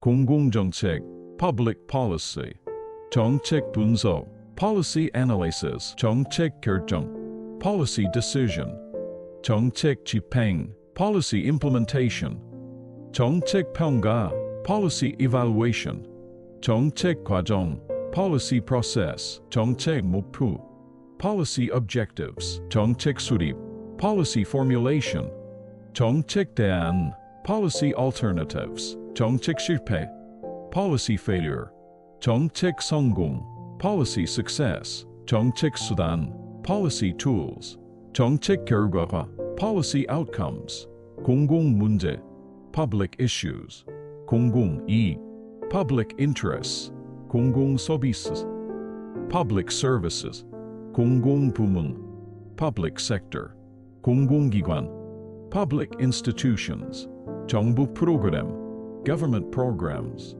공공정책, public policy, 정책 분석, policy analysis, 정책 결정, policy decision, 정책 집행, policy implementation, 정책 평가, policy evaluation, 정책 과정, policy process, 정책 목표, policy objectives, 정책 수립, policy formulation, 정책 대안, policy alternatives, 정책 실패, policy failure, 정책 성공, policy success, 정책 수단, policy tools, 정책 결과화, policy outcomes, 공공 문제, public issues, 공공 이익, public interests, 공공 services, public services, 공공 부문, public sector, 공공기관, public institutions, 정부 프로그램, government programs,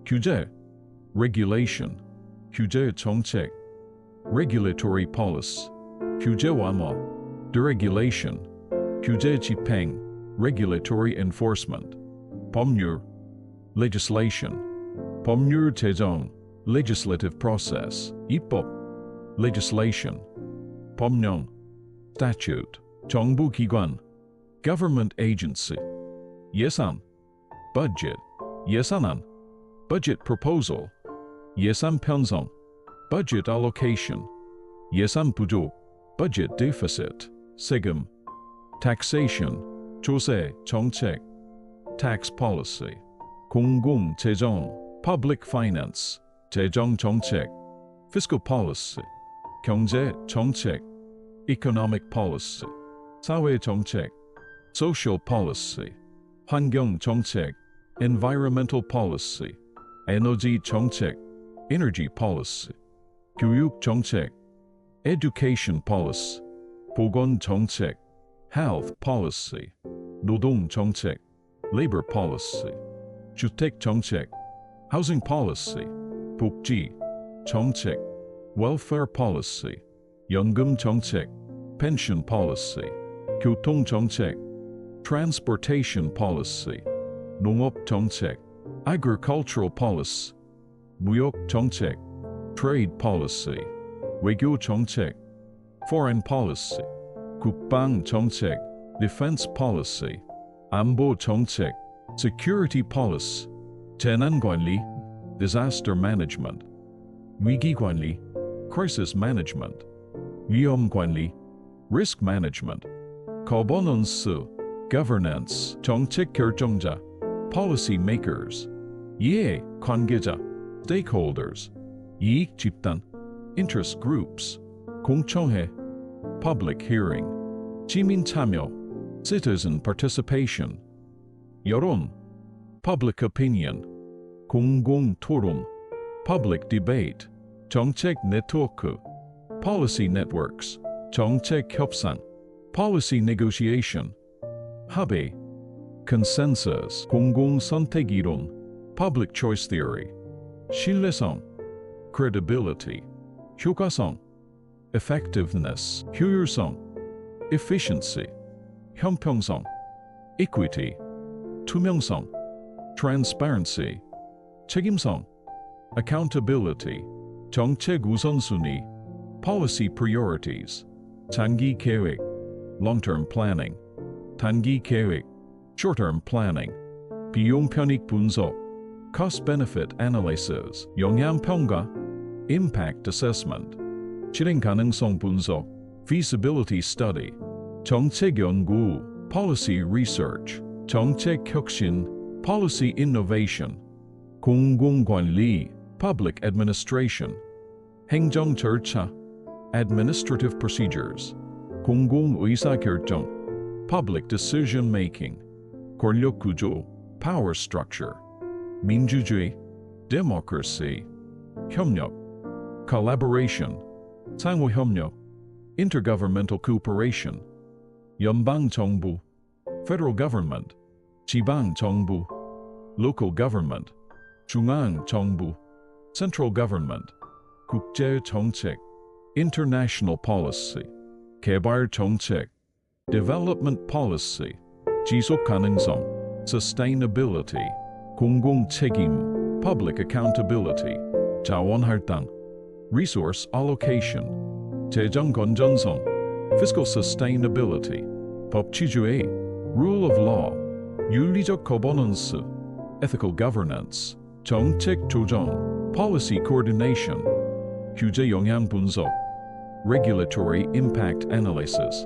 규제, regulation, 규제 정책, regulatory policy, 규제 완화, deregulation, 규제 집행, regulatory enforcement, 법률, legislation, 법률 제정, legislative process, 입법, legislation, 법령, statute, 정부기관, government agency, 예산, budget, 예산안, budget proposal, 예산 편성, budget allocation, 예산 부족, budget deficit, 세금, taxation, 조세, 정책, tax policy, 공공 재정, public finance, 재정 정책, fiscal policy, 경제 정책, economic policy, 사회 정책, social policy, 환경 정책, environmental policy, 에너지 정책, energy policy, 교육 정책, education policy, 보건 정책, health policy, 노동 정책, labor policy, 주택 정책, housing policy, 복지 정책, welfare policy, 연금 정책, pension policy, 교통 정책, transportation policy, 농업 정책, agricultural policy, 무역 정책, trade policy, 외교 정책, foreign policy, 국방 정책, defense policy, 안보 정책, security policy, 재난 관리, disaster management, 위기 관리, crisis management, 위험 관리, risk management, 거버넌스, governance, 정책 결정자, policy makers, 이해 관계자, stakeholders, 이익 집단, interest groups, 공청회, public hearing, 시민 참여, citizen participation, 여론, public opinion, 공공 토론, public debate, 정책 네트워크, policy networks, 정책 협상, policy negotiation, 합의, consensus, 공공 선택 이론, public choice theory, 신뢰성, credibility, 효과성, effectiveness, 효율성, efficiency, 형평성, equity, 투명성, transparency, 책임성, accountability, 정책 우선순위, policy priorities, 장기 계획, long-term planning, 단기 계획, short-term planning, 비용 편익 분석, cost-benefit analysis, 영향 평가, impact assessment, 실행 가능성 분석, feasibility study, 정책 연구, policy research, 정책 혁신, policy innovation, 공공관리, public administration, 행정 절차, administrative procedures, 공공의사결정, public decision making, 권력 구조, power structure, 민주주의, democracy, 협력, collaboration, 상호협력, intergovernmental cooperation, 연방정부, federal government, 지방정부, local government, 중앙정부, central government, 국제정책, international policy, 개발정책, development policy, 지속가능성, sustainability, 공공 책임, public accountability, 자원 할당, resource allocation, 재정 건전성, fiscal sustainability, 법치주의, rule of law, 윤리적 거버넌스, ethical governance, 정책 조정, policy coordination, 규제 영향 분석, regulatory impact analysis.